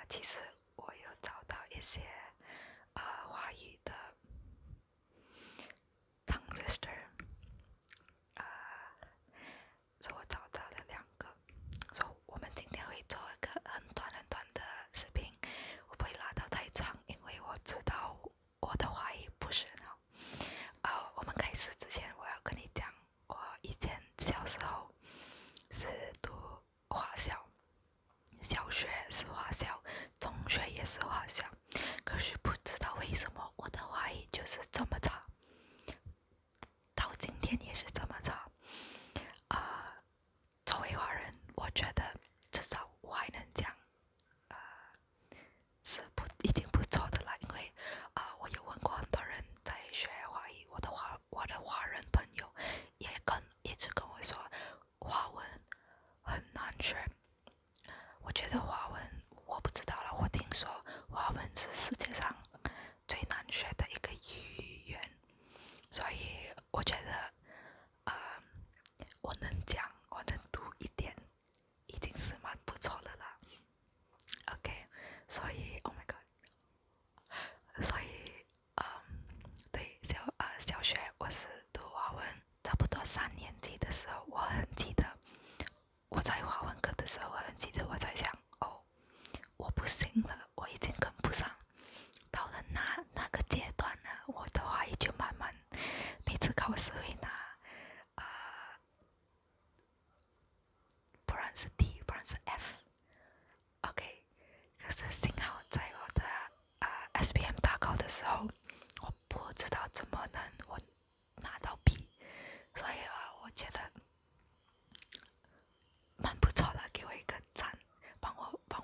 其实我有找到一些华语的 tongue twister， 所以我找到了2个，所以我们今天会做一个很短很短的视频，我不会拉到太长，因为我知道我的华语不是很好。我们开始之前，我要跟你讲，我以前小时候是读华校，小学是华校，中学也是华校，可是不知道为什么我的华语就是这么差，到今天也是这么差。作为华人，我觉得至少我还能讲，是已经不错的了。因为我有问过很多人在学华语，我的华人朋友一直跟我说，华文很难学。我觉得华文我不知道了，我听说华文是世界上最难学的一个语言，所以我觉得，我能讲，我能读一点，已经是蛮不错的了。OK， 所以 Oh my God， 所以对小学我是读华文，差不多3年级的时候，我很记得我在华文课的时候，我很记得我在想，我不行了，我已经跟不上。到了那个阶段呢，我的华语就慢慢每次考试会拿不然是 D， 不然是 F。OK， 可是幸好在我的SPM 大考的时候，我不知道怎么能我拿到 B， 所以我觉得蛮不错的，给我一个赞，帮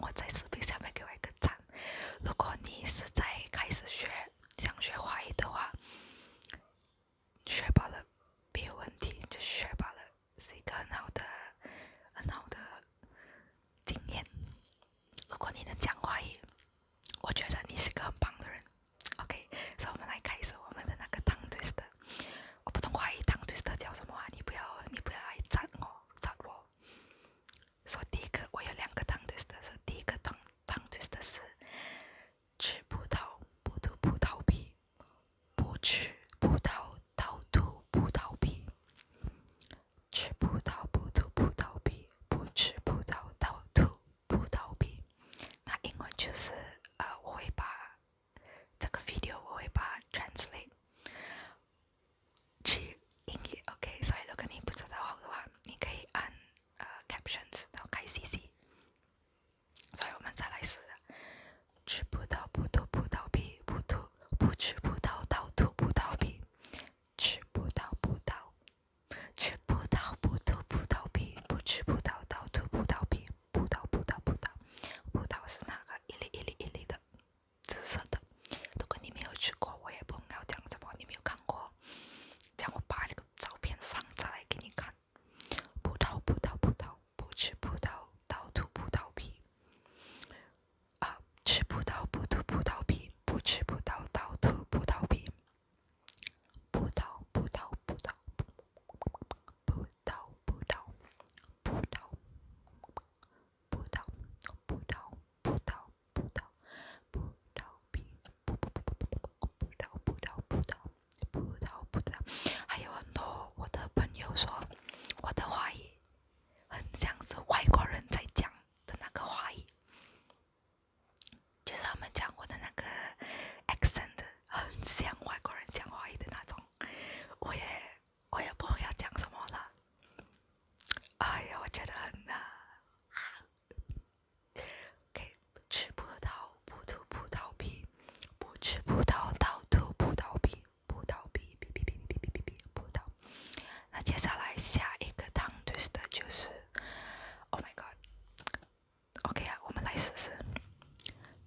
我在视频下面给我一个赞。如果你是在开始想学华语的话，学罢了没有问题，就学罢了，是一个很好的经验。如果你能讲华语，我觉得你是个很棒的人。OK， 所以我们来开始我们的那个 tongue twister。我不懂华语 tongue twister 叫什么啊？你不要来赞我。说第一个，我有2个 tongue twister， 说第一个 tongue twister 是吃葡萄不吐葡萄皮，不吃葡萄倒吐葡萄皮，吃葡萄不吐葡萄皮，不吃葡萄倒吐葡萄皮。那英文就是我会把这个 video 我会把 translate 去英语 ，OK， 所以如果你不知道的话，你可以按captions， 然后开 CC。所以我们再来试，吃葡萄不吐葡萄皮，不吃葡萄倒吐葡萄皮，吃葡萄不吐葡萄皮，不吃葡萄倒吐葡萄皮，葡萄是那个一粒一粒一粒的紫色的。如果你没有吃过，我也不知道讲什么，你没有看过，这样我把那个照片放下来给你看。葡萄，不吃葡萄倒吐葡萄皮，吃葡萄不吐葡萄皮，不吃葡萄倒吐葡萄皮。葡萄，葡萄，葡萄，葡萄，葡萄，葡萄，葡萄，葡萄，葡萄，葡萄，葡萄皮，葡萄，葡萄，葡萄，葡萄，葡萄。还有很多我的朋友说，我的华语很像是外国人在讲的那个华语，就是他们讲我的那个 accent 很像外国人讲华语的那种。我也不知道要讲什么了。哎呀，我觉得很OK， 吃葡萄不吐葡萄皮，不吃葡萄倒吐葡萄皮，葡萄皮，葡萄。那接下来下一个 tongue twister 就是 Oh my God。OK 啊，我们来试试。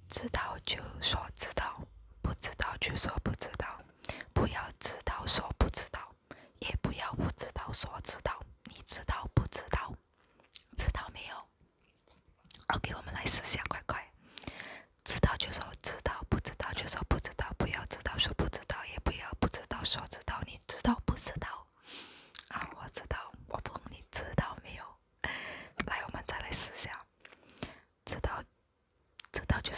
知道就说知道，不知道就说不知道，不要知道说不知道，也不要不知道说知道。你知道不知道？知道没有 ？OK， 我们来试下，快快。知道就说知道，不知道就说不知道，不要知道说不知道，也不要不知道说知道。你知道不知道？我知道，我不，你知道没有？来，我们再来试下。知道就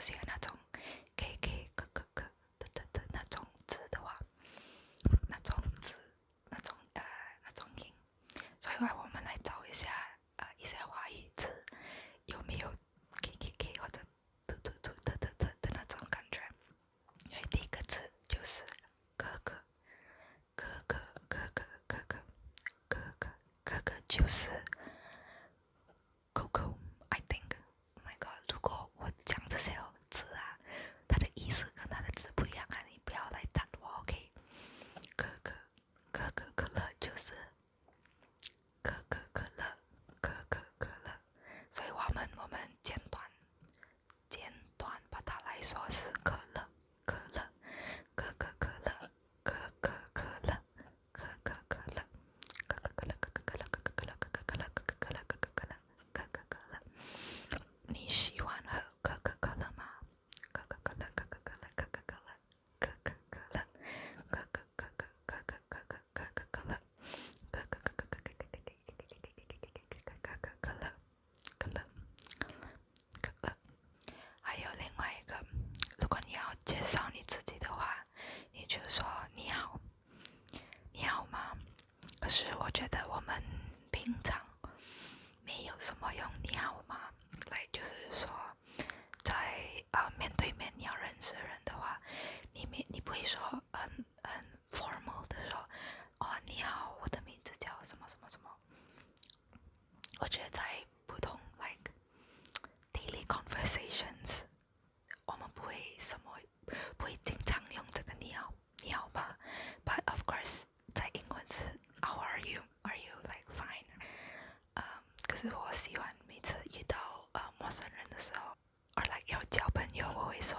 喜欢那种 K K 可可可的那种字的话，那种字，那种音，所以我们来找一下一些华语字有没有 K K K 或者的那种感觉。因为第一个字就是可可，可可可可可可可可可可就是 Coco。I think，Oh my god！如果我讲这些字啊，它的意思跟它的字不一样啊，你不要来赞我 ，OK？可可可可可乐就是可可可乐，可可可乐，所以我们简短把它来说是可乐，可乐，可可可乐，可可可乐，可可可乐，可可可乐，可可可乐，可可可乐，可可可乐，可可可乐，可可可乐，可可可乐。你喜欢喝可可可乐吗？可可可乐，可可可乐，可可可乐，可可可乐，可可可可可可可可可可可乐。可可可可可可可可可可可可可可可可乐，可乐，可乐。还有另外一个，如果你要介绍你自己的话，你就说你好，你好吗？可是我觉得我们平常没有什么用你好吗来，就是说在面对面你要认识人的话，你不会说很 formal 的说哦你好，我的名字叫什么什么什么。我觉得在普通 like daily conversations，我们不会经常用这个你好吧 ？But of course，在英文是 How are you? Are you like fine？可是我喜欢每次遇到陌生人的时候，or like 要交朋友，我会说